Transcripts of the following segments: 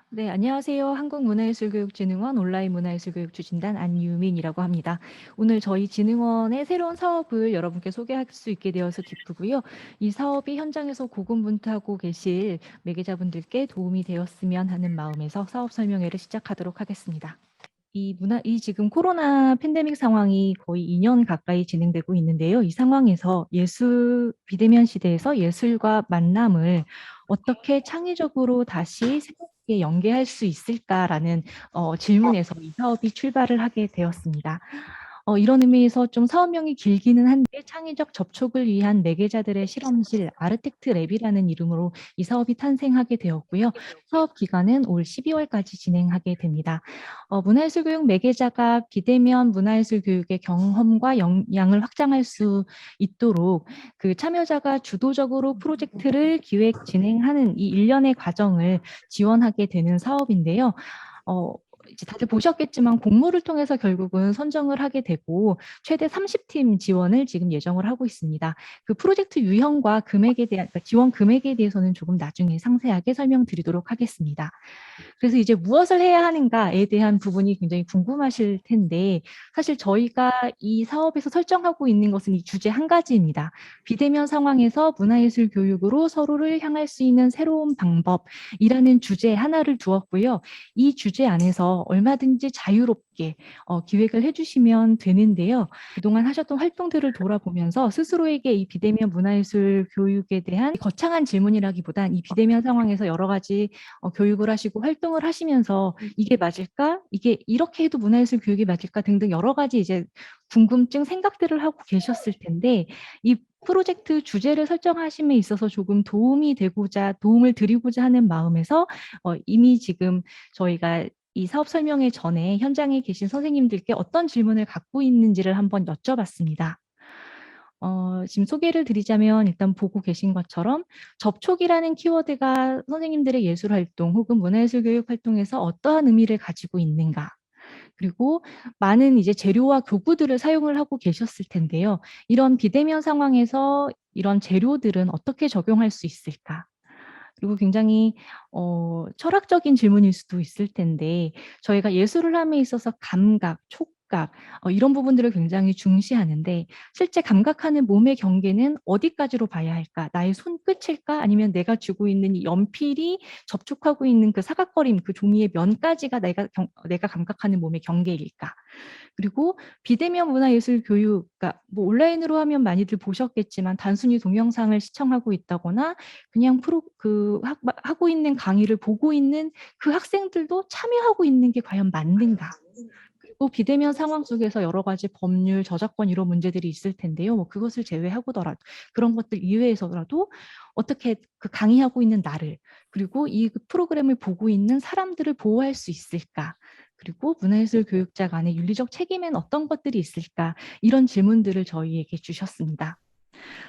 네, 안녕하세요. 한국문화예술교육진흥원 온라인 문화예술교육 추진단 안유민이라고 합니다. 오늘 저희 진흥원의 새로운 사업을 여러분께 소개할 수 있게 되어서 기쁘고요. 이 사업이 현장에서 고군분투하고 계실 매개자분들께 도움이 되었으면 하는 마음에서 사업 설명회를 시작하도록 하겠습니다. 이 지금 코로나 팬데믹 상황이 거의 2년 가까이 진행되고 있는데요. 이 상황에서 비대면 시대에서 예술과 만남을 어떻게 창의적으로 다시 새롭게 연계할 수 있을까라는 질문에서 이 사업이 출발을 하게 되었습니다. 이런 의미에서 좀 사업명이 길기는 한데 창의적 접촉을 위한 매개자들의 실험실 아르텍트 랩이라는 이름으로 이 사업이 탄생하게 되었고요. 사업 기간은 올 12월까지 진행하게 됩니다. 문화예술교육 매개자가 비대면 문화예술 교육의 경험과 역량을 확장할 수 있도록 그 참여자가 주도적으로 프로젝트를 기획 진행하는 이 일련의 과정을 지원하게 되는 사업인데요. 이제 다들 보셨겠지만 공모를 통해서 결국은 선정을 하게 되고 최대 30팀 지원을 지금 예정을 하고 있습니다. 그 프로젝트 유형과 금액에 대한 그러니까 지원 금액에 대해서는 조금 나중에 상세하게 설명드리도록 하겠습니다. 그래서 이제 무엇을 해야 하는가에 대한 부분이 굉장히 궁금하실 텐데 사실 저희가 이 사업에서 설정하고 있는 것은 이 주제 한 가지입니다. 비대면 상황에서 문화예술 교육으로 서로를 향할 수 있는 새로운 방법이라는 주제 하나를 두었고요. 이 주제 안에서 얼마든지 자유롭게 기획을 해주시면 되는데요. 그동안 하셨던 활동들을 돌아보면서 스스로에게 이 비대면 문화예술 교육에 대한 거창한 질문이라기보단 이 비대면 상황에서 여러 가지 교육을 하시고 활동을 하시면서 이게 맞을까? 이게 이렇게 해도 문화예술 교육이 맞을까? 등등 여러 가지 이제 궁금증, 생각들을 하고 계셨을 텐데 이 프로젝트 주제를 설정하심에 있어서 조금 도움을 드리고자 하는 마음에서 이미 지금 저희가 이 사업 설명회 전에 현장에 계신 선생님들께 어떤 질문을 갖고 있는지를 한번 여쭤봤습니다. 지금 소개를 드리자면 일단 보고 계신 것처럼 접촉이라는 키워드가 선생님들의 예술활동 혹은 문화예술교육 활동에서 어떠한 의미를 가지고 있는가. 그리고 많은 이제 재료와 교구들을 사용을 하고 계셨을 텐데요. 이런 비대면 상황에서 이런 재료들은 어떻게 적용할 수 있을까? 그리고 굉장히 철학적인 질문일 수도 있을 텐데 저희가 예술을 함에 있어서 감각, 촉각 이런 부분들을 굉장히 중시하는데 실제 감각하는 몸의 경계는 어디까지로 봐야 할까? 나의 손끝일까? 아니면 내가 쥐고 있는 이 연필이 접촉하고 있는 그 사각거림, 그 종이의 면까지가 내가 감각하는 몸의 경계일까? 그리고 비대면 문화예술 교육, 그러니까 뭐 온라인으로 하면 많이들 보셨겠지만 단순히 동영상을 시청하고 있다거나 그냥 하고 있는 강의를 보고 있는 그 학생들도 참여하고 있는 게 과연 맞는가? 그리고 비대면 상황 속에서 여러 가지 법률, 저작권 이런 문제들이 있을 텐데요. 뭐 그것을 제외하고더라도 그런 것들 이외에서라도 어떻게 그 강의하고 있는 나를 그리고 이 프로그램을 보고 있는 사람들을 보호할 수 있을까? 그리고 문화예술 교육자 간의 윤리적 책임엔 어떤 것들이 있을까? 이런 질문들을 저희에게 주셨습니다.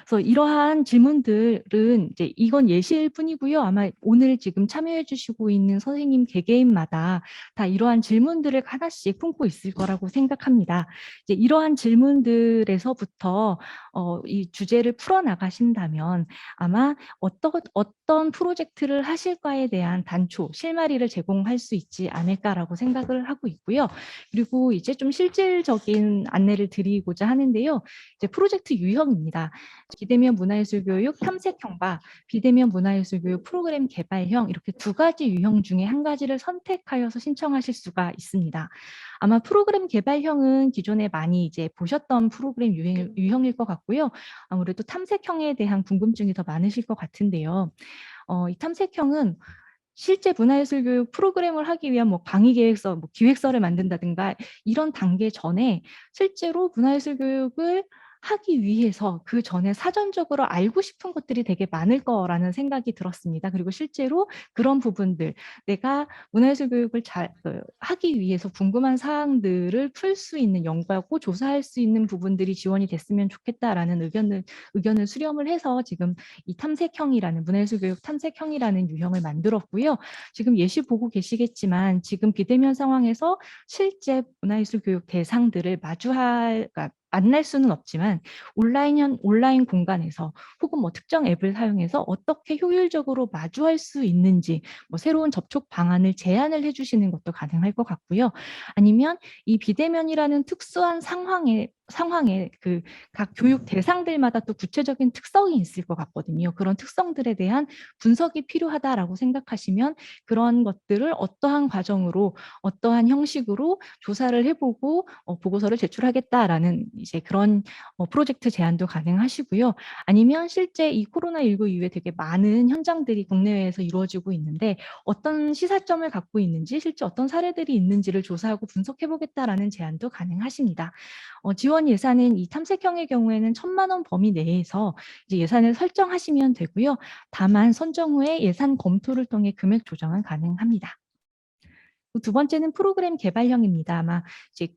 그래서 이러한 질문들은 이제 이건 예시일 뿐이고요. 아마 오늘 지금 참여해 주시고 있는 선생님 개개인마다 다 이러한 질문들을 하나씩 품고 있을 거라고 생각합니다. 이제 이러한 질문들에서부터 이 주제를 풀어 나가신다면 아마 어떤 프로젝트를 하실까에 대한 단초, 실마리를 제공할 수 있지 않을까라고 생각을 하고 있고요. 그리고 이제 좀 실질적인 안내를 드리고자 하는데요. 이제 프로젝트 유형입니다. 비대면 문화예술교육 탐색형과 비대면 문화예술교육 프로그램 개발형 이렇게 두 가지 유형 중에 한 가지를 선택하여서 신청하실 수가 있습니다. 아마 프로그램 개발형은 기존에 많이 이제 보셨던 프로그램 유형일 것 같고요. 아무래도 탐색형에 대한 궁금증이 더 많으실 것 같은데요. 이 탐색형은 실제 문화예술교육 프로그램을 하기 위한 뭐 강의 계획서, 뭐 기획서를 만든다든가 이런 단계 전에 실제로 문화예술교육을 하기 위해서 그 전에 사전적으로 알고 싶은 것들이 되게 많을 거라는 생각이 들었습니다. 그리고 실제로 그런 부분들, 내가 문화예술 교육을 잘 하기 위해서 궁금한 사항들을 풀 수 있는, 연구하고 조사할 수 있는 부분들이 지원이 됐으면 좋겠다라는 의견을 수렴을 해서 지금 이 탐색형이라는, 문화예술 교육 탐색형이라는 유형을 만들었고요. 지금 예시 보고 계시겠지만 지금 비대면 상황에서 실제 문화예술 교육 대상들을 그러니까 만날 수는 없지만 온라인 공간에서 혹은 뭐 특정 앱을 사용해서 어떻게 효율적으로 마주할 수 있는지, 뭐 새로운 접촉 방안을 제안을 해주시는 것도 가능할 것 같고요. 아니면 이 비대면이라는 특수한 상황에 그 각 교육 대상들마다 또 구체적인 특성이 있을 것 같거든요. 그런 특성들에 대한 분석이 필요하다라고 생각하시면 그런 것들을 어떠한 과정으로, 어떠한 형식으로 조사를 해보고 보고서를 제출하겠다라는 이제 그런 프로젝트 제안도 가능하시고요. 아니면 실제 이 코로나19 이후에 되게 많은 현장들이 국내외에서 이루어지고 있는데 어떤 시사점을 갖고 있는지, 실제 어떤 사례들이 있는지를 조사하고 분석해보겠다라는 제안도 가능하십니다. 지원 예산은 이 탐색형의 경우에는 1,000만 원 범위 내에서 이제 예산을 설정하시면 되고요. 다만 선정 후에 예산 검토를 통해 금액 조정은 가능합니다. 두 번째는 프로그램 개발형입니다. 아마 이제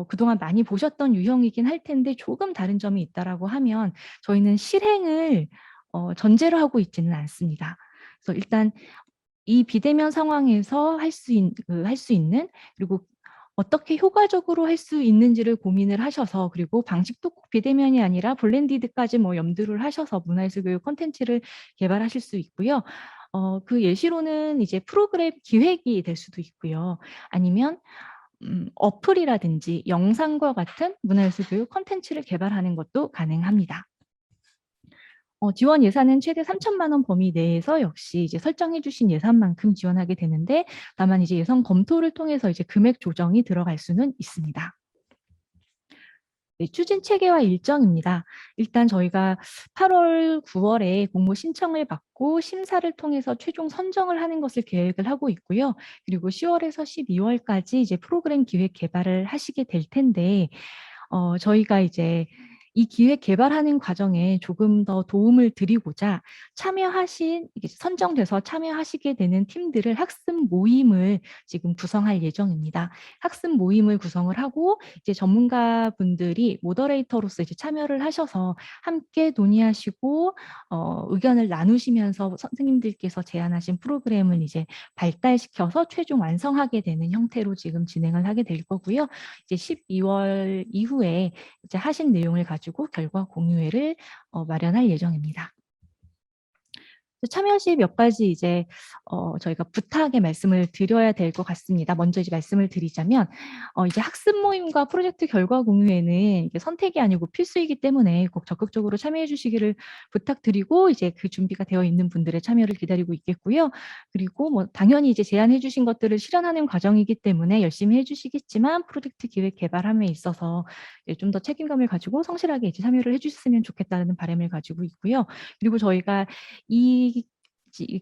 그동안 많이 보셨던 유형이긴 할 텐데 조금 다른 점이 있다라고 하면 저희는 실행을 전제로 하고 있지는 않습니다. 그래서 일단 이 비대면 상황에서 할 수 있는, 그리고 어떻게 효과적으로 할 수 있는지를 고민을 하셔서, 그리고 방식도 꼭 비대면이 아니라 블렌디드까지 뭐 염두를 하셔서 문화예술 교육 콘텐츠를 개발하실 수 있고요. 그 예시로는 이제 프로그램 기획이 될 수도 있고요. 아니면 어플이라든지 영상과 같은 문화예술 교육 콘텐츠를 개발하는 것도 가능합니다. 지원 예산은 최대 3,000만 원 범위 내에서 역시 이제 설정해 주신 예산만큼 지원하게 되는데, 다만 이제 예산 검토를 통해서 이제 금액 조정이 들어갈 수는 있습니다. 네, 추진 체계와 일정입니다. 일단 저희가 8월, 9월에 공모 신청을 받고 심사를 통해서 최종 선정을 하는 것을 계획을 하고 있고요. 그리고 10월에서 12월까지 이제 프로그램 기획 개발을 하시게 될 텐데, 저희가 이제 이 기획 개발하는 과정에 조금 더 도움을 드리고자 이게 선정돼서 참여하시게 되는 팀들을 학습 모임을 지금 구성할 예정입니다. 학습 모임을 구성을 하고 이제 전문가분들이 모더레이터로서 이제 참여를 하셔서 함께 논의하시고 의견을 나누시면서 선생님들께서 제안하신 프로그램을 이제 발달시켜서 최종 완성하게 되는 형태로 지금 진행을 하게 될 거고요. 이제 12월 이후에 이제 하신 내용을 가지고 결과 공유회를 마련할 예정입니다. 참여 시 몇 가지 이제 저희가 부탁의 말씀을 드려야 될 것 같습니다. 먼저 이제 말씀을 드리자면 이제 학습 모임과 프로젝트 결과 공유에는 이게 선택이 아니고 필수이기 때문에 꼭 적극적으로 참여해 주시기를 부탁드리고, 이제 그 준비가 되어 있는 분들의 참여를 기다리고 있겠고요. 그리고 뭐 당연히 이제 제안해 주신 것들을 실현하는 과정이기 때문에 열심히 해 주시겠지만 프로젝트 기획 개발함에 있어서 좀 더 책임감을 가지고 성실하게 이제 참여를 해 주셨으면 좋겠다는 바람을 가지고 있고요. 그리고 저희가 이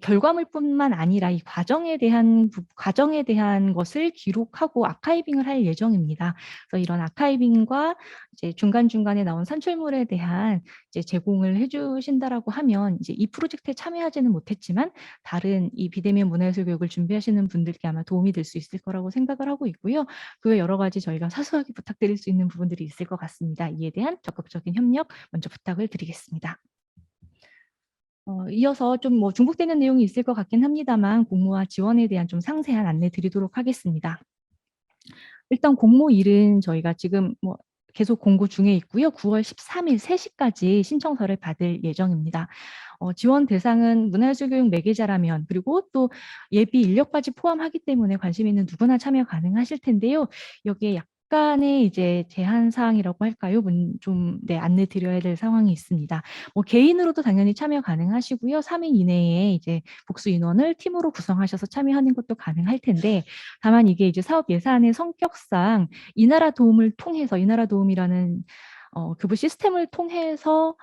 결과물뿐만 아니라 이 과정에 대한 것을 기록하고 아카이빙을 할 예정입니다. 그래서 이런 아카이빙과 이제 중간중간에 나온 산출물에 대한 이제 제공을 해주신다라고 하면 이제 이 프로젝트에 참여하지는 못했지만 다른 이 비대면 문화예술 교육을 준비하시는 분들께 아마 도움이 될 수 있을 거라고 생각을 하고 있고요. 그 외 여러 가지 저희가 사소하게 부탁드릴 수 있는 부분들이 있을 것 같습니다. 이에 대한 적극적인 협력 먼저 부탁을 드리겠습니다. 이어서 좀 뭐 중복되는 내용이 있을 것 같긴 합니다만 공모와 지원에 대한 좀 상세한 안내 드리도록 하겠습니다. 일단 공모일은 저희가 지금 뭐 계속 공고 중에 있고요. 9월 13일 3시까지 신청서를 받을 예정입니다. 지원 대상은 문화예술교육 매개자라면, 그리고 또 예비 인력까지 포함하기 때문에 관심 있는 누구나 참여 가능하실 텐데요. 여기에 약간의 이제 제한 사항이라고 할까요? 네, 안내 드려야 될 상황이 있습니다. 뭐 개인으로도 당연히 참여 가능하시고요. 3인 이내에 이제 복수 인원을 팀으로 구성하셔서 참여하는 것도 가능할 텐데, 다만 이게 이제 사업 예산의 성격상 이 나라 도움이라는 교부 시스템을 통해서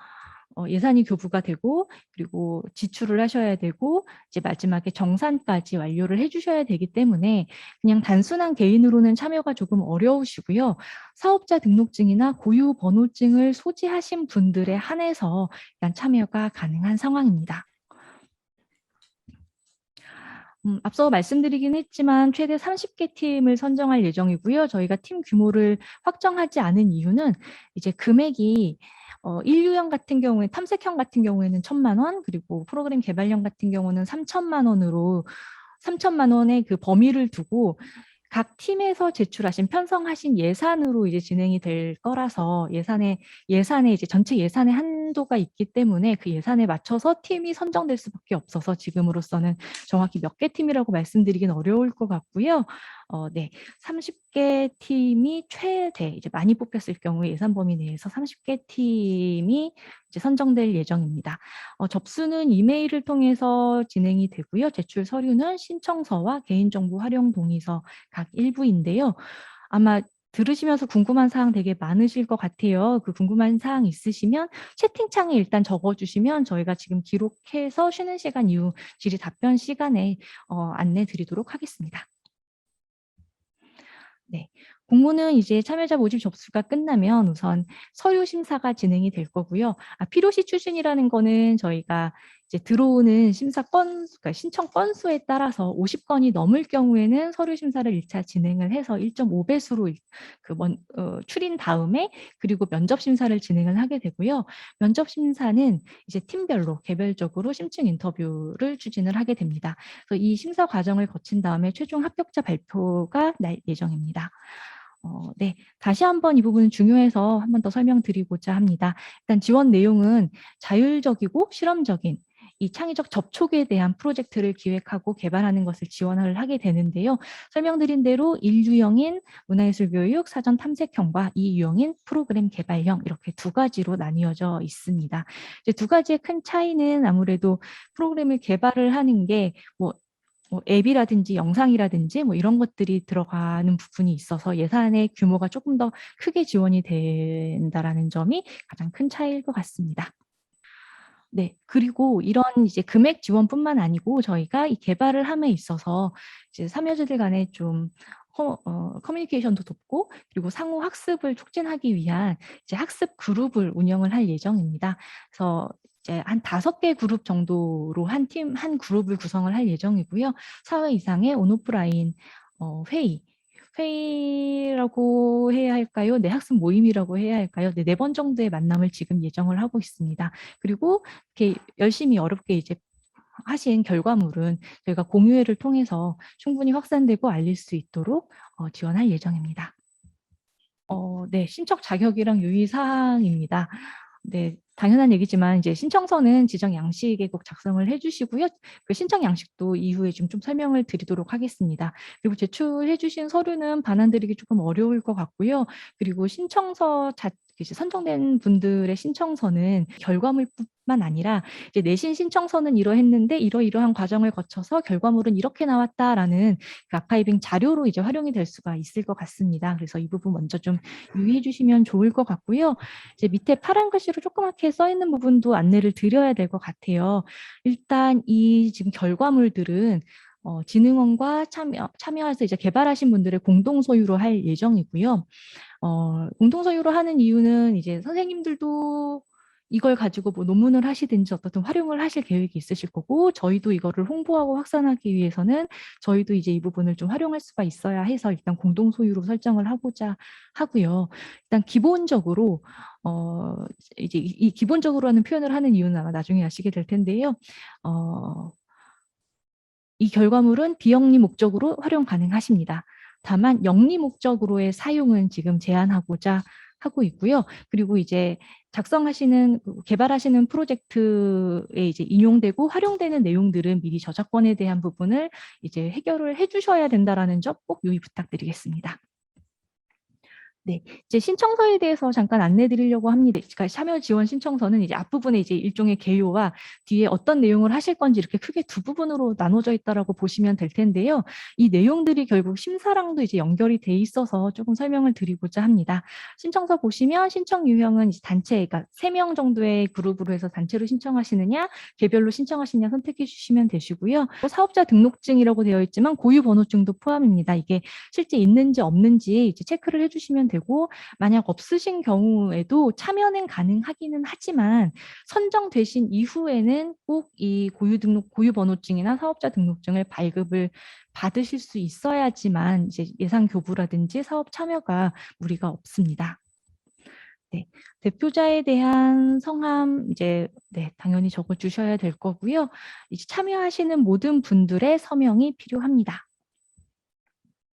예산이 교부가 되고 그리고 지출을 하셔야 되고 이제 마지막에 정산까지 완료를 해주셔야 되기 때문에 그냥 단순한 개인으로는 참여가 조금 어려우시고요. 사업자 등록증이나 고유 번호증을 소지하신 분들에 한해서 일단 참여가 가능한 상황입니다. 앞서 말씀드리긴 했지만 최대 30개 팀을 선정할 예정이고요. 저희가 팀 규모를 확정하지 않은 이유는 이제 금액이 인류형 같은 경우에 탐색형 같은 경우에는 1,000만 원, 그리고 프로그램 개발형 같은 경우는 3천만 원으로 3천만 원의 그 범위를 두고 각 팀에서 제출하신 편성하신 예산으로 이제 진행이 될 거라서 예산에 이제 전체 예산의 한도가 있기 때문에 그 예산에 맞춰서 팀이 선정될 수밖에 없어서 지금으로서는 정확히 몇 개 팀이라고 말씀드리긴 어려울 것 같고요. 네, 30개 팀이 최대 이제 많이 뽑혔을 경우에 예산 범위 내에서 30개 팀이 이제 선정될 예정입니다. 접수는 이메일을 통해서 진행이 되고요. 제출 서류는 신청서와 개인정보 활용 동의서 각 일부인데요. 아마 들으시면서 궁금한 사항 되게 많으실 것 같아요. 그 궁금한 사항 있으시면 채팅창에 일단 적어주시면 저희가 지금 기록해서 쉬는 시간 이후 질의 답변 시간에 안내 드리도록 하겠습니다. 네. 공모는 이제 참여자 모집 접수가 끝나면 우선 서류 심사가 진행이 될 거고요. 필요시 추진이라는 거는 저희가 이제 들어오는 그러니까 신청 건수에 따라서 50건이 넘을 경우에는 서류 심사를 1차 진행을 해서 1.5배수로 추린 다음에 그리고 면접 심사를 진행을 하게 되고요. 면접 심사는 이제 팀별로 개별적으로 심층 인터뷰를 추진을 하게 됩니다. 그래서 이 심사 과정을 거친 다음에 최종 합격자 발표가 날 예정입니다. 네, 다시 한번 이 부분은 중요해서 한 번 더 설명드리고자 합니다. 일단 지원 내용은 자율적이고 실험적인 이 창의적 접촉에 대한 프로젝트를 기획하고 개발하는 것을 지원을 하게 되는데요. 설명드린 대로 1유형인 문화예술교육 사전 탐색형과 2유형인 프로그램 개발형 이렇게 두 가지로 나뉘어져 있습니다. 이제 두 가지의 큰 차이는 아무래도 프로그램을 개발을 하는 게 앱이라든지 영상이라든지 이런 것들이 들어가는 부분이 있어서 예산의 규모가 조금 더 크게 지원이 된다라는 점이 가장 큰 차이일 것 같습니다. 네, 그리고 이런 이제 금액 지원뿐만 아니고 저희가 이 개발을 함에 있어서 이제 참여자들 간에 좀 커뮤니케이션도 돕고 그리고 상호 학습을 촉진하기 위한 이제 학습 그룹을 운영을 할 예정입니다. 그래서 이제 한 5개 그룹 정도로 한 그룹을 구성을 할 예정이고요. 4회 이상의 온오프라인 회의라고 해야 할까요? 네, 학습 모임이라고 해야 할까요? 네, 4번 정도의 만남을 지금 예정을 하고 있습니다. 그리고 이렇게 열심히 어렵게 이제 하신 결과물은 저희가 공유회를 통해서 충분히 확산되고 알릴 수 있도록 지원할 예정입니다. 네, 신청 자격이랑 유의사항입니다. 네, 당연한 얘기지만 이제 신청서는 지정 양식에 꼭 작성을 해주시고요. 그 신청 양식도 이후에 좀 설명을 드리도록 하겠습니다. 그리고 제출해 주신 서류는 반환드리기 조금 어려울 것 같고요. 그리고 이제 선정된 분들의 신청서는 결과물뿐만 아니라 이제 내신 신청서는 이러했는데 이러이러한 과정을 거쳐서 결과물은 이렇게 나왔다라는 그 아카이빙 자료로 이제 활용이 될 수가 있을 것 같습니다. 그래서 이 부분 먼저 좀 유의해 주시면 좋을 것 같고요. 이제 밑에 파란 글씨로 조그맣게 써 있는 부분도 안내를 드려야 될 것 같아요. 일단 이 지금 결과물들은 진흥원과 참여해서 이제 개발하신 분들의 공동 소유로 할 예정이고요. 공동 소유로 하는 이유는 이제 선생님들도 이걸 가지고 논문을 하시든지 어떻든 활용을 하실 계획이 있으실 거고 저희도 이거를 홍보하고 확산하기 위해서는 저희도 이제 이 부분을 좀 활용할 수가 있어야 해서 일단 공동 소유로 설정을 하고자 하고요. 일단 기본적으로 이제 이 기본적으로라는 표현을 하는 이유는 아마 나중에 아시게 될 텐데요. 이 결과물은 비영리 목적으로 활용 가능하십니다. 다만 영리 목적으로의 사용은 지금 제한하고자 하고 있고요. 그리고 이제 개발하시는 프로젝트에 이제 인용되고 활용되는 내용들은 미리 저작권에 대한 부분을 이제 해결을 해주셔야 된다라는 점 꼭 유의 부탁드리겠습니다. 네. 이제 신청서에 대해서 잠깐 안내 드리려고 합니다. 그러니까 참여 지원 신청서는 이제 앞부분에 이제 일종의 개요와 뒤에 어떤 내용을 하실 건지 이렇게 크게 두 부분으로 나눠져 있다라고 보시면 될 텐데요. 이 내용들이 결국 심사랑도 이제 연결이 돼 있어서 조금 설명을 드리고자 합니다. 신청서 보시면 신청 유형은 이제 단체, 그러니까 3명 정도의 그룹으로 해서 단체로 신청하시느냐, 개별로 신청하시느냐 선택해 주시면 되시고요. 사업자 등록증이라고 되어 있지만 고유 번호증도 포함입니다. 이게 실제 있는지 없는지 이제 체크를 해주시면 되고, 만약 없으신 경우에도 참여는 가능하기는 하지만 선정되신 이후에는 꼭 이 고유 번호증이나 사업자 등록증을 발급을 받으실 수 있어야지만 이제 예산 교부라든지 사업 참여가 무리가 없습니다. 네, 대표자에 대한 성함 이제 당연히 적어 주셔야 될 거고요. 이제 참여하시는 모든 분들의 서명이 필요합니다.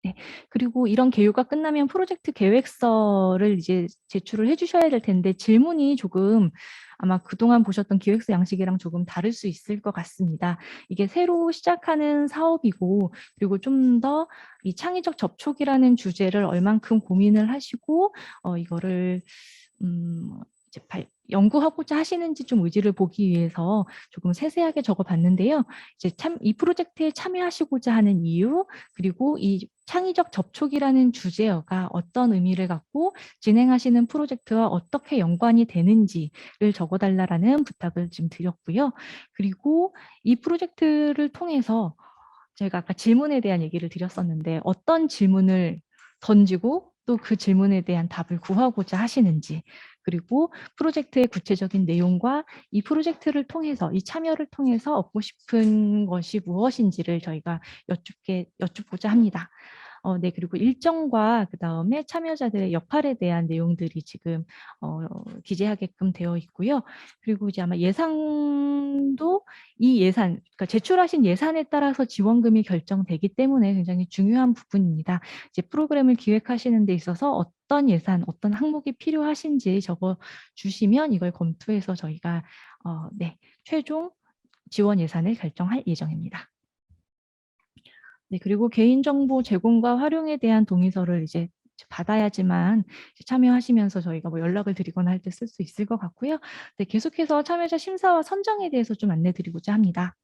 네. 그리고 이런 개요가 끝나면 프로젝트 계획서를 이제 제출을 해 주셔야 될 텐데, 질문이 조금 아마 그동안 보셨던 기획서 양식이랑 조금 다를 수 있을 것 같습니다. 이게 새로 시작하는 사업이고, 그리고 좀 더 이 창의적 접촉이라는 주제를 얼만큼 고민을 하시고 이거를 이제 연구하고자 하시는지 좀 의지를 보기 위해서 조금 세세하게 적어봤는데요. 이제 이 프로젝트에 참여하시고자 하는 이유, 그리고 이 창의적 접촉이라는 주제어가 어떤 의미를 갖고 진행하시는 프로젝트와 어떻게 연관이 되는지를 적어달라는 부탁을 지금 드렸고요. 그리고 이 프로젝트를 통해서 제가 아까 질문에 대한 얘기를 드렸었는데, 어떤 질문을 던지고 또 그 질문에 대한 답을 구하고자 하시는지, 그리고 프로젝트의 구체적인 내용과 이 프로젝트를 통해서, 이 참여를 통해서 얻고 싶은 것이 무엇인지를 저희가 여쭙고자 합니다. 네, 그리고 일정과 그다음에 참여자들의 역할에 대한 내용들이 지금 기재하게끔 되어 있고요. 그리고 이제 아마 예산도 이 예산, 그러니까 제출하신 예산에 따라서 지원금이 결정되기 때문에 굉장히 중요한 부분입니다. 이제 프로그램을 기획하시는 데 있어서 어떤 예산, 어떤 항목이 필요하신지 적어 주시면 이걸 검토해서 저희가 최종 지원 예산을 결정할 예정입니다. 네, 그리고 개인정보 제공과 활용에 대한 동의서를 이제 받아야지만 참여하시면서 저희가 뭐 연락을 드리거나 할 때 쓸 수 있을 것 같고요. 네, 계속해서 참여자 심사와 선정에 대해서 좀 안내 드리고자 합니다.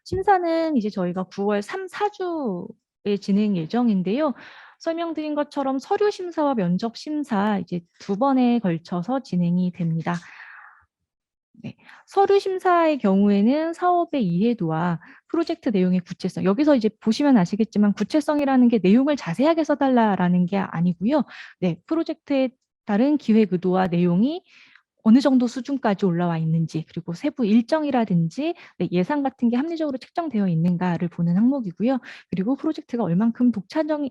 심사는 이제 저희가 9월 3, 4주에 진행 예정인데요. 설명드린 것처럼 서류 심사와 면접 심사 이제 2번에 걸쳐서 진행이 됩니다. 네. 서류 심사의 경우에는 사업의 이해도와 프로젝트 내용의 구체성, 여기서 이제 보시면 아시겠지만 구체성이라는 게 내용을 자세하게 써달라라는 게 아니고요. 네, 프로젝트에 따른 기획 의도와 내용이 어느 정도 수준까지 올라와 있는지, 그리고 세부 일정이라든지 예산 같은 게 합리적으로 책정되어 있는가를 보는 항목이고요. 그리고 프로젝트가 얼만큼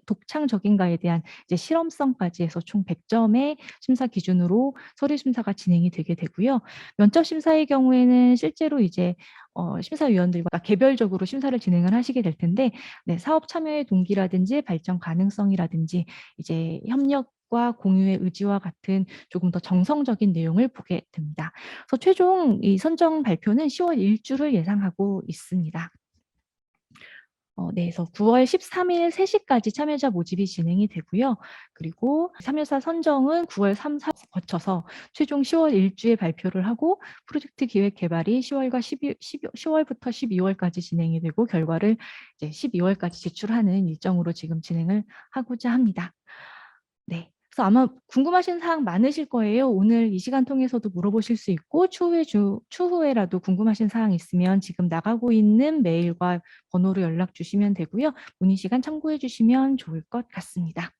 독창적인가에 대한 이제 실험성까지 해서 총 100점의 심사 기준으로 서류 심사가 진행이 되게 되고요. 면접 심사의 경우에는 실제로 이제 심사위원들과 개별적으로 심사를 진행을 하시게 될 텐데, 네, 사업 참여의 동기라든지 발전 가능성이라든지 이제 협력과 공유의 의지와 같은 조금 더 정성적인 내용을 보게 됩니다. 그래서 최종 이 선정 발표는 10월 1주를 예상하고 있습니다. 네, 그래서 9월 13일 3시까지 참여자 모집이 진행이 되고요. 그리고 참여자 선정은 9월 3, 4 거쳐서 최종 10월 1주에 발표를 하고, 프로젝트 기획 개발이 10월부터 12월까지 진행이 되고, 결과를 이제 12월까지 제출하는 일정으로 지금 진행을 하고자 합니다. 네. 그래서 아마 궁금하신 사항 많으실 거예요. 오늘 이 시간 통해서도 물어보실 수 있고, 추후에라도 궁금하신 사항 있으면 지금 나가고 있는 메일과 번호로 연락 주시면 되고요. 문의 시간 참고해 주시면 좋을 것 같습니다.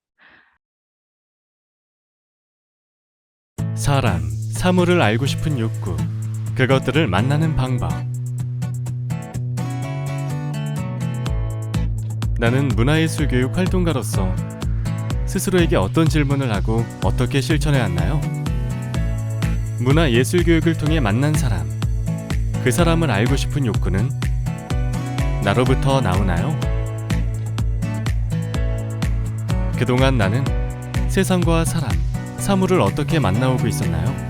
사람, 사물을 알고 싶은 욕구, 그것들을 만나는 방법. 나는 문화예술교육 활동가로서 스스로에게 어떤 질문을 하고 어떻게 실천해 왔나요? 문화예술교육을 통해 만난 사람, 그 사람을 알고 싶은 욕구는 나로부터 나오나요? 그동안 나는 세상과 사람, 사물을 어떻게 만나오고 있었나요?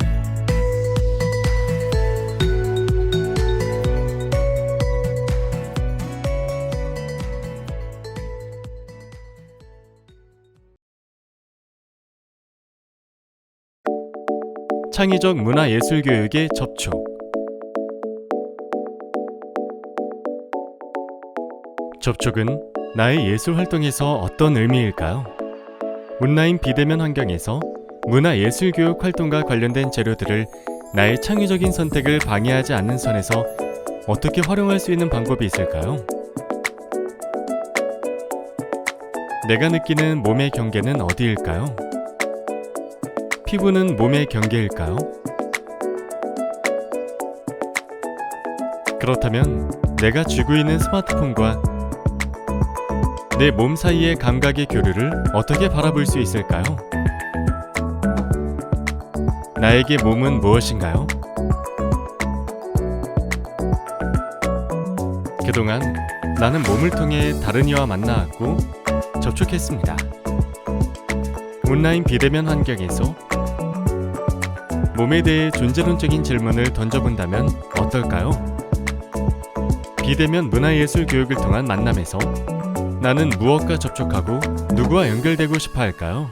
창의적 문화예술 교육의 접촉. 접촉은 나의 예술 활동에서 어떤 의미일까요? 온라인 비대면 환경에서 문화예술 교육 활동과 관련된 재료들을 나의 창의적인 선택을 방해하지 않는 선에서 어떻게 활용할 수 있는 방법이 있을까요? 내가 느끼는 몸의 경계는 어디일까요? 피부는 몸의 경계일까요? 그렇다면 내가 쥐고 있는 스마트폰과 내 몸 사이의 감각의 교류를 어떻게 바라볼 수 있을까요? 나에게 몸은 무엇인가요? 그동안 나는 몸을 통해 다른 이와 만나왔고 접촉했습니다. 온라인 비대면 환경에서 몸에 대해 존재론적인 질문을 던져본다면 어떨까요? 비대면 문화예술 교육을 통한 만남에서 나는 무엇과 접촉하고 누구와 연결되고 싶어 할까요?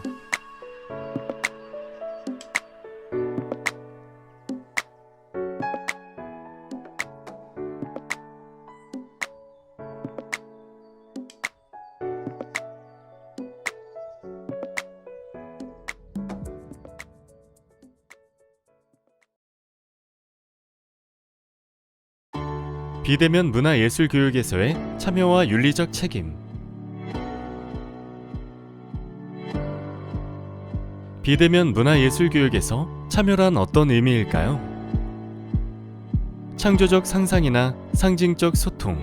비대면 문화예술 교육에서의 참여와 윤리적 책임. 비대면 문화예술 교육에서 참여란 어떤 의미일까요? 창조적 상상이나 상징적 소통,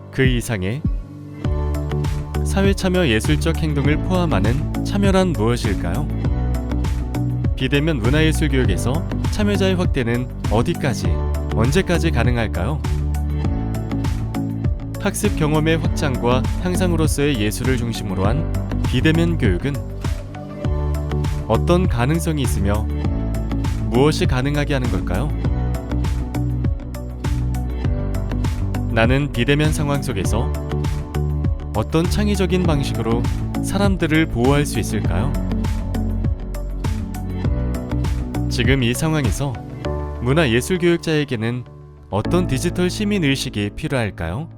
그 이상의 사회 참여 예술적 행동을 포함하는 참여란 무엇일까요? 비대면 문화예술 교육에서 참여자의 확대는 어디까지, 언제까지 가능할까요? 학습 경험의 확장과 향상으로서의 예술을 중심으로 한 비대면 교육은 어떤 가능성이 있으며 무엇이 가능하게 하는 걸까요? 나는 비대면 상황 속에서 어떤 창의적인 방식으로 사람들을 보호할 수 있을까요? 지금 이 상황에서 문화예술교육자에게는 어떤 디지털 시민의식이 필요할까요?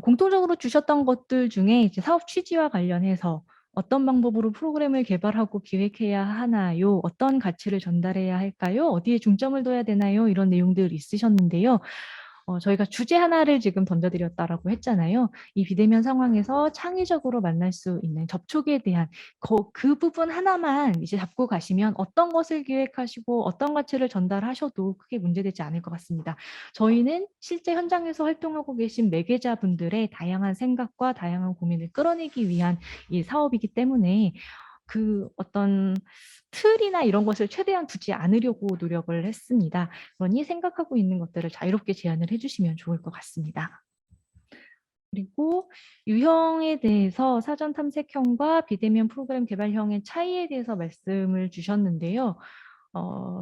공통적으로 주셨던 것들 중에 이제 사업 취지와 관련해서 어떤 방법으로 프로그램을 개발하고 기획해야 하나요? 어떤 가치를 전달해야 할까요? 어디에 중점을 둬야 되나요? 이런 내용들 있으셨는데요. 저희가 주제 하나를 지금 던져 드렸다라고 했잖아요. 이 비대면 상황에서 창의적으로 만날 수 있는 접촉에 대한 그 부분 하나만 이제 잡고 가시면 어떤 것을 기획하시고 어떤 가치를 전달하셔도 크게 문제되지 않을 것 같습니다. 저희는 실제 현장에서 활동하고 계신 매개자분들의 다양한 생각과 다양한 고민을 끌어내기 위한 이 사업이기 때문에 그 어떤 틀이나 이런 것을 최대한 두지 않으려고 노력을 했습니다. 그러니 생각하고 있는 것들을 자유롭게 제안을 해주시면 좋을 것 같습니다. 그리고 유형에 대해서 사전 탐색형과 비대면 프로그램 개발형의 차이에 대해서 말씀을 주셨는데요.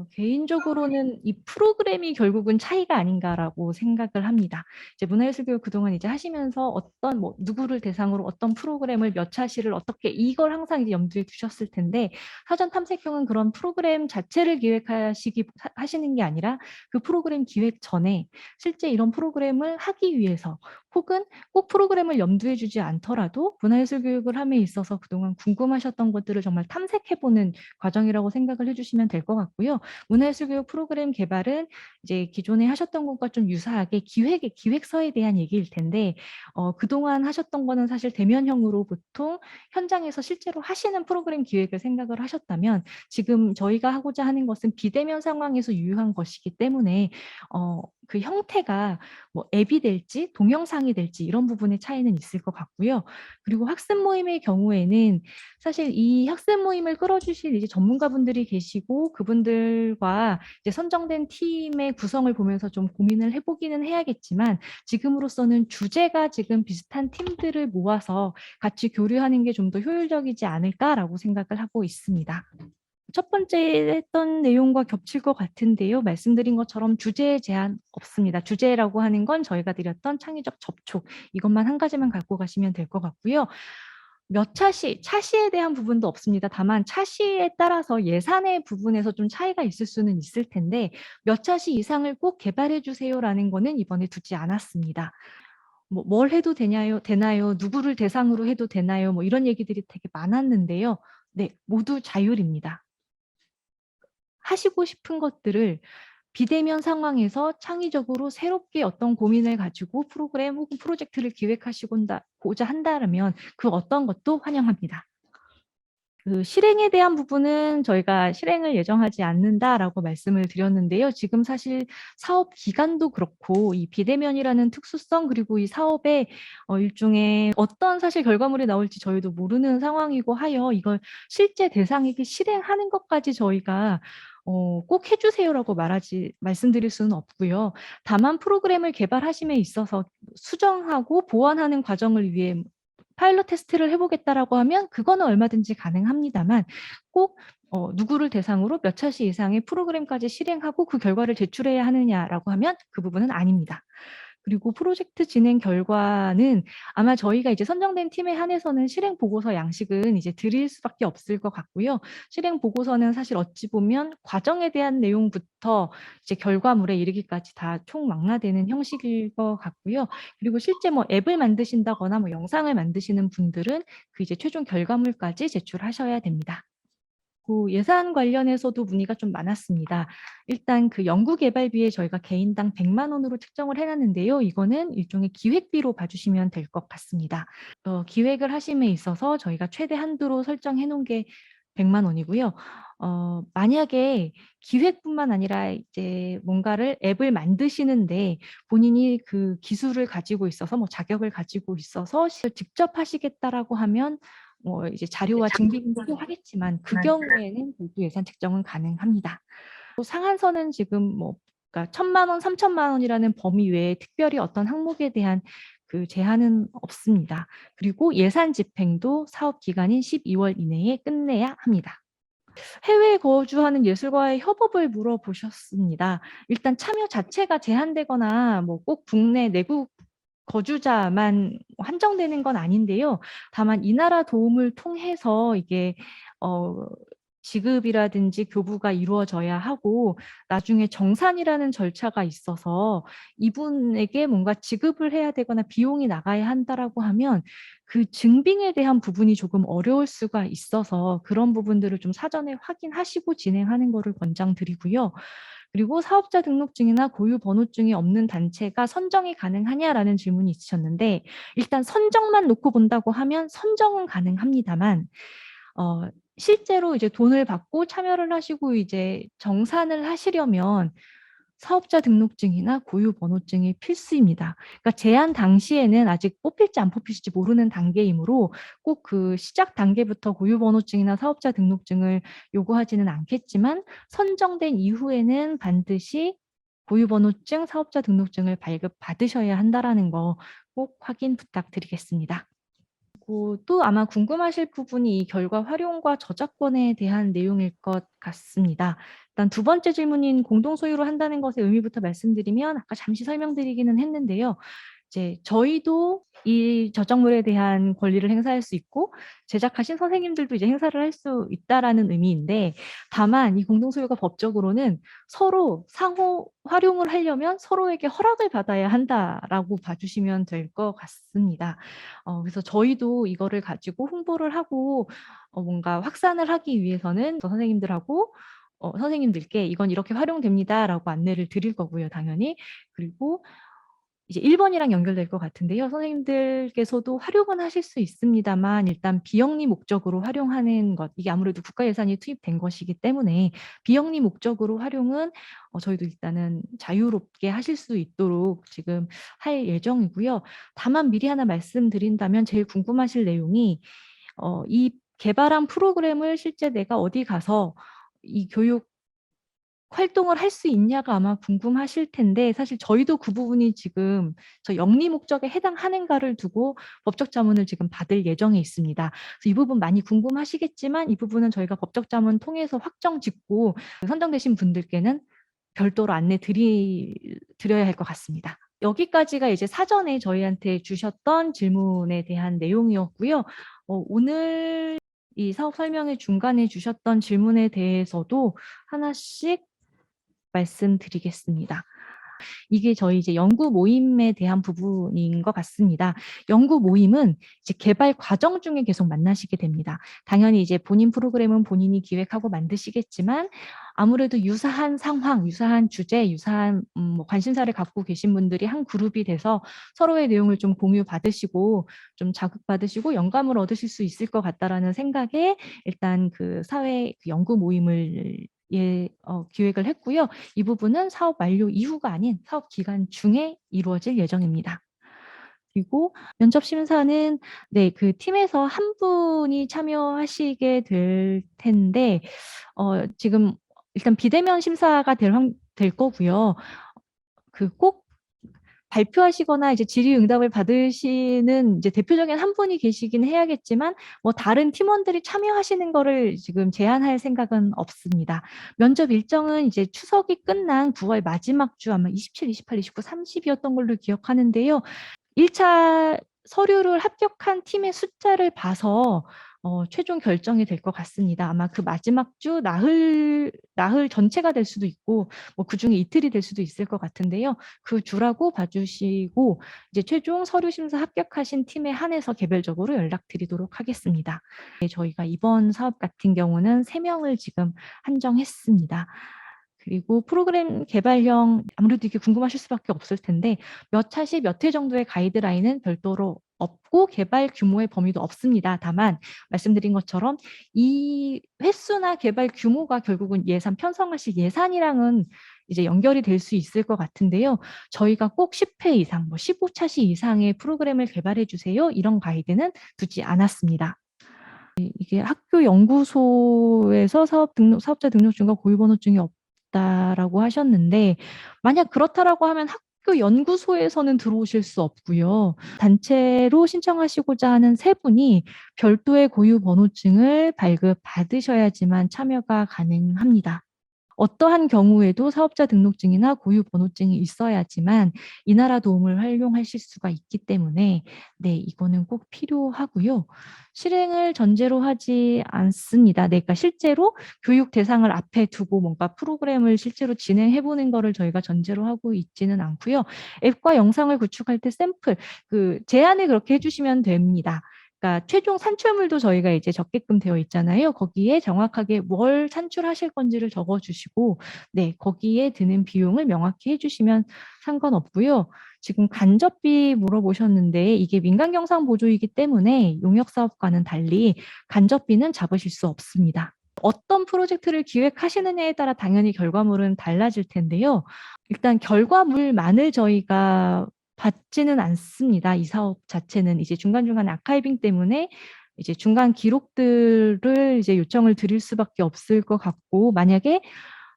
개인적으로는 이 프로그램이 결국은 차이가 아닌가라고 생각을 합니다. 이제 문화예술교육 그동안 이제 하시면서 어떤 누구를 대상으로 어떤 프로그램을 몇 차시를 어떻게 이걸 항상 이제 염두에 두셨을 텐데 사전 탐색형은 그런 프로그램 자체를 하시는 게 아니라 그 프로그램 기획 전에 실제 이런 프로그램을 하기 위해서 혹은 꼭 프로그램을 염두에 주지 않더라도 문화예술교육을 함에 있어서 그동안 궁금하셨던 것들을 정말 탐색해보는 과정이라고 생각을 해주시면 될 것 같고요. 문화예술교육 프로그램 개발은 이제 기존에 하셨던 것과 좀 유사하게 기획서에 대한 얘기일 텐데 그동안 하셨던 거는 사실 대면형으로 보통 현장에서 실제로 하시는 프로그램 기획을 생각을 하셨다면 지금 저희가 하고자 하는 것은 비대면 상황에서 유효한 것이기 때문에 그 형태가 뭐 앱이 될지 동영상이 될지 이런 부분의 차이는 있을 것 같고요. 그리고 학습 모임의 경우에는 사실 이 학습 모임을 끌어주실 이제 전문가분들이 계시고 그분들과 이제 선정된 팀의 구성을 보면서 좀 고민을 해보기는 해야겠지만 지금으로서는 주제가 지금 비슷한 팀들을 모아서 같이 교류하는 게 좀 더 효율적이지 않을까라고 생각을 하고 있습니다. 첫 번째 했던 내용과 겹칠 것 같은데요. 말씀드린 것처럼 주제 제한 없습니다. 주제라고 하는 건 저희가 드렸던 창의적 접촉 이것만 한 가지만 갖고 가시면 될 것 같고요. 몇 차시에 대한 부분도 없습니다. 다만 차시에 따라서 예산의 부분에서 좀 차이가 있을 수는 있을 텐데 몇 차시 이상을 꼭 개발해 주세요라는 거는 이번에 두지 않았습니다. 뭐 뭘 해도 되나요? 누구를 대상으로 해도 되나요? 뭐 이런 얘기들이 되게 많았는데요. 네, 모두 자율입니다. 하시고 싶은 것들을 비대면 상황에서 창의적으로 새롭게 어떤 고민을 가지고 프로그램 혹은 프로젝트를 기획하시고자 한다면 그 어떤 것도 환영합니다. 그 실행에 대한 부분은 저희가 실행을 예정하지 않는다라고 말씀을 드렸는데요. 지금 사실 사업 기간도 그렇고 이 비대면이라는 특수성 그리고 이 사업의 일종의 어떤 사실 결과물이 나올지 저희도 모르는 상황이고 하여 이걸 실제 대상에게 실행하는 것까지 저희가 꼭 해주세요라고 말씀드릴 수는 없고요. 다만 프로그램을 개발하심에 있어서 수정하고 보완하는 과정을 위해 파일럿 테스트를 해보겠다라고 하면 그거는 얼마든지 가능합니다만 꼭 누구를 대상으로 몇 차시 이상의 프로그램까지 실행하고 그 결과를 제출해야 하느냐라고 하면 그 부분은 아닙니다. 그리고 프로젝트 진행 결과는 아마 저희가 이제 선정된 팀에 한해서는 실행 보고서 양식은 이제 드릴 수밖에 없을 것 같고요. 실행 보고서는 사실 어찌 보면 과정에 대한 내용부터 이제 결과물에 이르기까지 다 총망라되는 형식일 것 같고요. 그리고 실제 뭐 앱을 만드신다거나 뭐 영상을 만드시는 분들은 그 이제 최종 결과물까지 제출하셔야 됩니다. 그 예산 관련해서도 문의가 좀 많았습니다. 일단 그 연구개발비에 저희가 개인당 100만 원으로 책정을 해놨는데요. 이거는 일종의 기획비로 봐주시면 될 것 같습니다. 기획을 하심에 있어서 저희가 최대 한도로 설정해 놓은 게 100만 원이고요. 만약에 기획뿐만 아니라 이제 뭔가를 앱을 만드시는데 본인이 그 기술을 가지고 있어서 뭐 자격을 가지고 있어서 직접 하시겠다라고 하면 이제 자료와 증빙도 하겠지만 그 경우에는 별도 예산 책정은 가능합니다. 또 상한선은 지금 뭐 그러니까 1,000만 원, 3,000만 원이라는 범위 외에 특별히 어떤 항목에 대한 그 제한은 없습니다. 그리고 예산 집행도 사업 기간인 12월 이내에 끝내야 합니다. 해외에 거주하는 예술가의 협업을 물어보셨습니다. 일단 참여 자체가 제한되거나 뭐 꼭 국내 내국 거주자만 한정되는 건 아닌데요. 다만 이 나라 도움을 통해서 이게 지급이라든지 교부가 이루어져야 하고 나중에 정산이라는 절차가 있어서 이분에게 뭔가 지급을 해야 되거나 비용이 나가야 한다라고 하면 그 증빙에 대한 부분이 조금 어려울 수가 있어서 그런 부분들을 좀 사전에 확인하시고 진행하는 거를 권장드리고요. 그리고 사업자 등록증이나 고유 번호증이 없는 단체가 선정이 가능하냐라는 질문이 있으셨는데 일단 선정만 놓고 본다고 하면 선정은 가능합니다만 실제로 이제 돈을 받고 참여를 하시고 이제 정산을 하시려면 사업자 등록증이나 고유 번호증이 필수입니다. 그러니까 제안 당시에는 아직 뽑힐지 안 뽑힐지 모르는 단계이므로 꼭 그 시작 단계부터 고유 번호증이나 사업자 등록증을 요구하지는 않겠지만 선정된 이후에는 반드시 고유 번호증, 사업자 등록증을 발급받으셔야 한다라는 거 꼭 확인 부탁드리겠습니다. 그리고 또 아마 궁금하실 부분이 이 결과 활용과 저작권에 대한 내용일 것 같습니다. 일단 두 번째 질문인 공동 소유로 한다는 것의 의미부터 말씀드리면 아까 잠시 설명드리기는 했는데요. 이제 저희도 이 저작물에 대한 권리를 행사할 수 있고 제작하신 선생님들도 이제 행사를 할 수 있다라는 의미인데 다만 이 공동소유가 법적으로는 서로 상호 활용을 하려면 서로에게 허락을 받아야 한다라고 봐주시면 될 것 같습니다. 그래서 저희도 이거를 가지고 홍보를 하고 뭔가 확산을 하기 위해서는 선생님들하고 선생님들께 이건 이렇게 활용됩니다라고 안내를 드릴 거고요, 당연히. 그리고 이제 1번이랑 연결될 것 같은데요. 선생님들께서도 활용은 하실 수 있습니다만 일단 비영리 목적으로 활용하는 것, 이게 아무래도 국가 예산이 투입된 것이기 때문에 비영리 목적으로 활용은 저희도 일단은 자유롭게 하실 수 있도록 지금 할 예정이고요. 다만 미리 하나 말씀드린다면 제일 궁금하실 내용이 이 개발한 프로그램을 실제 내가 어디 가서 이 교육 활동을 할 수 있냐가 아마 궁금하실 텐데 사실 저희도 그 부분이 지금 저 영리 목적에 해당하는가를 두고 법적 자문을 지금 받을 예정에 있습니다. 그래서 이 부분 많이 궁금하시겠지만 이 부분은 저희가 법적 자문 통해서 확정 짓고 선정되신 분들께는 별도로 드려야 할 것 같습니다. 여기까지가 이제 사전에 저희한테 주셨던 질문에 대한 내용이었고요. 오늘 이 사업 설명회 중간에 주셨던 질문에 대해서도 하나씩 말씀드리겠습니다. 이게 저희 이제 연구 모임에 대한 부분인 것 같습니다. 연구 모임은 이제 개발 과정 중에 계속 만나시게 됩니다. 당연히 이제 본인 프로그램은 본인이 기획하고 만드시겠지만 아무래도 유사한 상황, 유사한 주제, 유사한 뭐 관심사를 갖고 계신 분들이 한 그룹이 돼서 서로의 내용을 좀 공유 받으시고 좀 자극 받으시고 영감을 얻으실 수 있을 것 같다라는 생각에 일단 그 사회 연구 모임을 기획을 했고요. 이 부분은 사업 만료 이후가 아닌 사업 기간 중에 이루어질 예정입니다. 그리고 면접 심사는 네, 그 팀에서 한 분이 참여하시게 될 텐데 지금 일단 비대면 심사가 될 거고요. 꼭 발표하시거나 이제 질의응답을 받으시는 이제 대표적인 한 분이 계시긴 해야겠지만 뭐 다른 팀원들이 참여하시는 거를 지금 제한할 생각은 없습니다. 면접 일정은 이제 추석이 끝난 9월 마지막 주 아마 27, 28, 29, 30이었던 걸로 기억하는데요. 1차 서류를 합격한 팀의 숫자를 봐서 최종 결정이 될 것 같습니다. 아마 그 마지막 주 나흘 전체가 될 수도 있고 뭐 그중에 이틀이 될 수도 있을 것 같은데요. 그 주라고 봐주시고 이제 최종 서류 심사 합격하신 팀에 한해서 개별적으로 연락드리도록 하겠습니다. 네, 저희가 이번 사업 같은 경우는 3명을 지금 한정했습니다. 그리고 프로그램 개발형 아무래도 이게 궁금하실 수밖에 없을 텐데 몇 차시 몇 회 정도의 가이드라인은 별도로 없고 개발 규모의 범위도 없습니다. 다만 말씀드린 것처럼 이 횟수나 개발 규모가 결국은 예산 편성하실 예산이랑은 이제 연결이 될 수 있을 것 같은데요. 저희가 꼭 10회 이상, 뭐 15차시 이상의 프로그램을 개발해 주세요. 이런 가이드는 두지 않았습니다. 이게 학교 연구소에서 사업자 등록증과 고유번호증이 없다라고 하셨는데 만약 그렇다라고 하면 학교 연구소에서는 들어오실 수 없고요. 단체로 신청하시고자 하는 3분이 별도의 고유번호증을 발급받으셔야지만 참여가 가능합니다. 어떠한 경우에도 사업자 등록증이나 고유번호증이 있어야지만 이 나라 도움을 활용하실 수가 있기 때문에 네, 이거는 꼭 필요하고요. 실행을 전제로 하지 않습니다. 네, 그러니까 실제로 교육 대상을 앞에 두고 뭔가 프로그램을 실제로 진행해보는 거를 저희가 전제로 하고 있지는 않고요. 앱과 영상을 구축할 때 샘플, 제안을 그렇게 해주시면 됩니다. 그러니까 최종 산출물도 저희가 이제 적게끔 되어 있잖아요. 거기에 정확하게 뭘 산출하실 건지를 적어주시고, 네, 거기에 드는 비용을 명확히 해주시면 상관없고요. 지금 간접비 물어보셨는데 이게 민간경상보조이기 때문에 용역사업과는 달리 간접비는 잡으실 수 없습니다. 어떤 프로젝트를 기획하시느냐에 따라 당연히 결과물은 달라질 텐데요. 일단 결과물만을 저희가 받지는 않습니다. 이 사업 자체는 이제 중간중간 아카이빙 때문에 이제 중간 기록들을 이제 요청을 드릴 수밖에 없을 것 같고, 만약에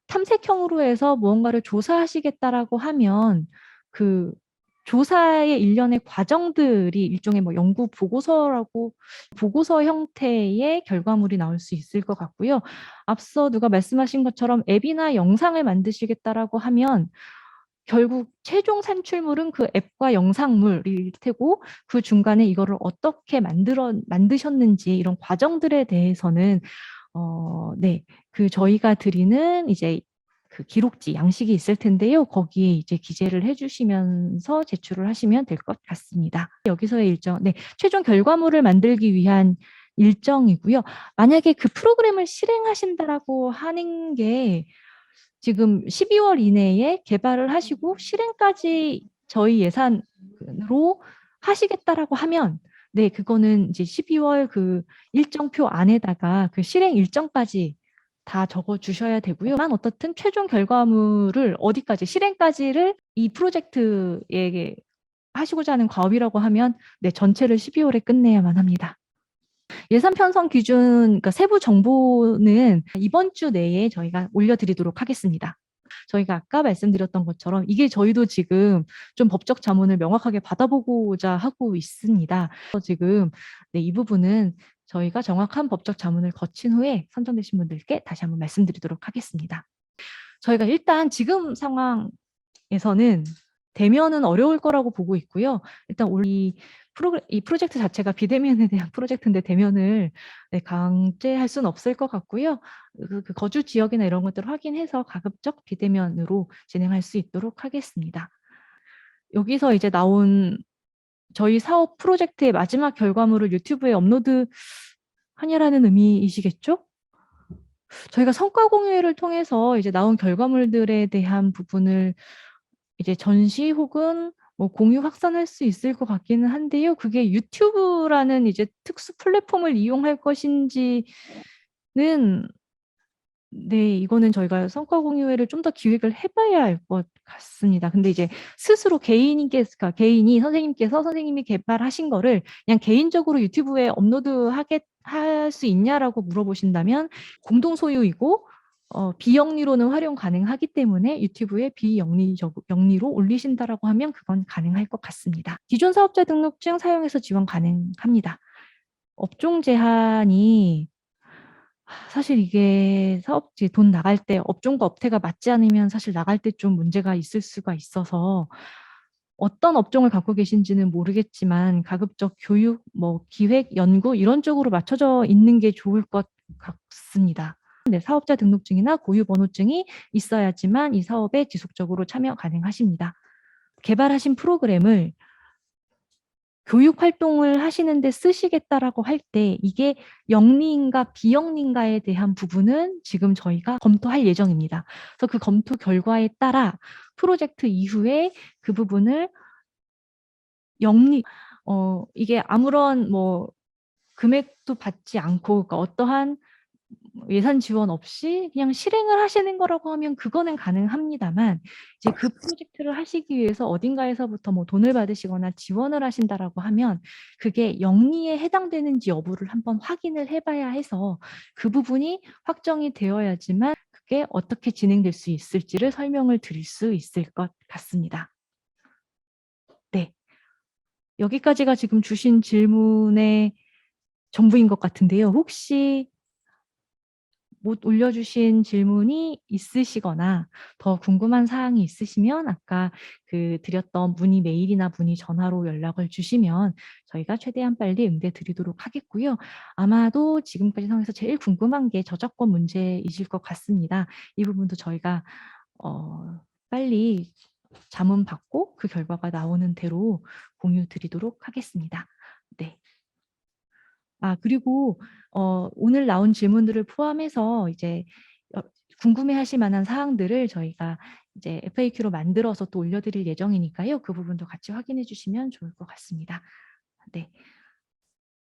탐색형으로 해서 무언가를 조사하시겠다라고 하면 그 조사의 일련의 과정들이 일종의 뭐 연구 보고서 형태의 결과물이 나올 수 있을 것 같고요. 앞서 누가 말씀하신 것처럼 앱이나 영상을 만드시겠다라고 하면 결국 최종 산출물은 그 앱과 영상물일 테고 그 중간에 이거를 어떻게 만드셨는지 이런 과정들에 대해서는 네, 저희가 드리는 이제 그 기록지 양식이 있을 텐데요. 거기에 이제 기재를 해주시면서 제출을 하시면 될 것 같습니다. 여기서의 일정, 네, 최종 결과물을 만들기 위한 일정이고요. 만약에 그 프로그램을 실행하신다라고 하는 게 지금 12월 이내에 개발을 하시고 실행까지 저희 예산으로 하시겠다라고 하면 네, 그거는 이제 12월 그 일정표 안에다가 그 실행 일정까지 다 적어 주셔야 되고요. 어떻든 최종 결과물을 어디까지 실행까지를 이 프로젝트에 하시고자 하는 과업이라고 하면 네, 전체를 12월에 끝내야만 합니다. 예산 편성 기준, 그러니까 세부 정보는 이번 주 내에 저희가 올려드리도록 하겠습니다. 저희가 아까 말씀드렸던 것처럼 이게 저희도 지금 좀 법적 자문을 명확하게 받아보고자 하고 있습니다. 그래서 지금 네, 이 부분은 저희가 정확한 법적 자문을 거친 후에 선정되신 분들께 다시 한번 말씀드리도록 하겠습니다. 저희가 일단 지금 상황에서는 대면은 어려울 거라고 보고 있고요. 일단 이 프로젝트 자체가 비대면에 대한 프로젝트인데 대면을 네, 강제할 수는 없을 것 같고요. 그 거주 지역이나 이런 것들을 확인해서 가급적 비대면으로 진행할 수 있도록 하겠습니다. 여기서 이제 나온 저희 사업 프로젝트의 마지막 결과물을 유튜브에 업로드 하냐라는 의미이시겠죠? 저희가 성과 공유를 통해서 이제 나온 결과물들에 대한 부분을 이제 전시 혹은 뭐 공유 확산할 수 있을 것 같기는 한데요. 그게 유튜브라는 이제 특수 플랫폼을 이용할 것인지는 네, 이거는 저희가 성과 공유회를 좀 더 기획을 해봐야 할 것 같습니다. 근데 이제 스스로 개인이 선생님이 개발하신 거를 그냥 개인적으로 유튜브에 할 수 있냐라고 물어보신다면 공동 소유이고 비영리로는 활용 가능하기 때문에 유튜브에 영리로 올리신다라고 하면 그건 가능할 것 같습니다. 기존 사업자 등록증 사용해서 지원 가능합니다. 업종 제한이 사실 이게 사업지 돈 나갈 때 업종과 업태가 맞지 않으면 사실 나갈 때 좀 문제가 있을 수가 있어서 어떤 업종을 갖고 계신지는 모르겠지만 가급적 교육, 뭐 기획, 연구 이런 쪽으로 맞춰져 있는 게 좋을 것 같습니다. 네, 사업자 등록증이나 고유 번호증이 있어야지만 이 사업에 지속적으로 참여 가능하십니다. 개발하신 프로그램을 교육 활동을 하시는데 쓰시겠다라고 할 때 이게 영리인가 비영리인가에 대한 부분은 지금 저희가 검토할 예정입니다. 그래서 그 검토 결과에 따라 프로젝트 이후에 그 부분을 이게 아무런 뭐 금액도 받지 않고 그러니까 어떠한 예산 지원 없이 그냥 실행을 하시는 거라고 하면 그거는 가능합니다만 이제 그 프로젝트를 하시기 위해서 어딘가에서부터 뭐 돈을 받으시거나 지원을 하신다라고 하면 그게 영리에 해당되는지 여부를 한번 확인을 해봐야 해서 그 부분이 확정이 되어야지만 그게 어떻게 진행될 수 있을지를 설명을 드릴 수 있을 것 같습니다. 네. 여기까지가 지금 주신 질문의 전부인 것 같은데요. 혹시 못 올려주신 질문이 있으시거나 더 궁금한 사항이 있으시면 아까 드렸던 문의 메일이나 문의 전화로 연락을 주시면 저희가 최대한 빨리 응대 드리도록 하겠고요. 아마도 지금까지 상황에서 제일 궁금한 게 저작권 문제이실 것 같습니다. 이 부분도 저희가 빨리 자문 받고 그 결과가 나오는 대로 공유 드리도록 하겠습니다. 네. 그리고 오늘 나온 질문들을 포함해서 이제 궁금해하실 만한 사항들을 저희가 이제 FAQ로 만들어서 또 올려드릴 예정이니까요. 그 부분도 같이 확인해 주시면 좋을 것 같습니다. 네.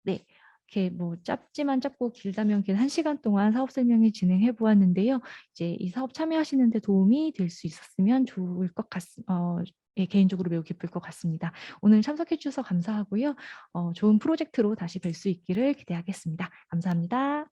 네. 이렇게 뭐 짧지만 짧고 길다면 긴 1시간 동안 사업 설명회 진행해 보았는데요. 이제 이 사업 참여하시는 데 도움이 될 수 있었으면 좋을 것 예, 개인적으로 매우 기쁠 것 같습니다. 오늘 참석해 주셔서 감사하고요. 좋은 프로젝트로 다시 뵐 수 있기를 기대하겠습니다. 감사합니다.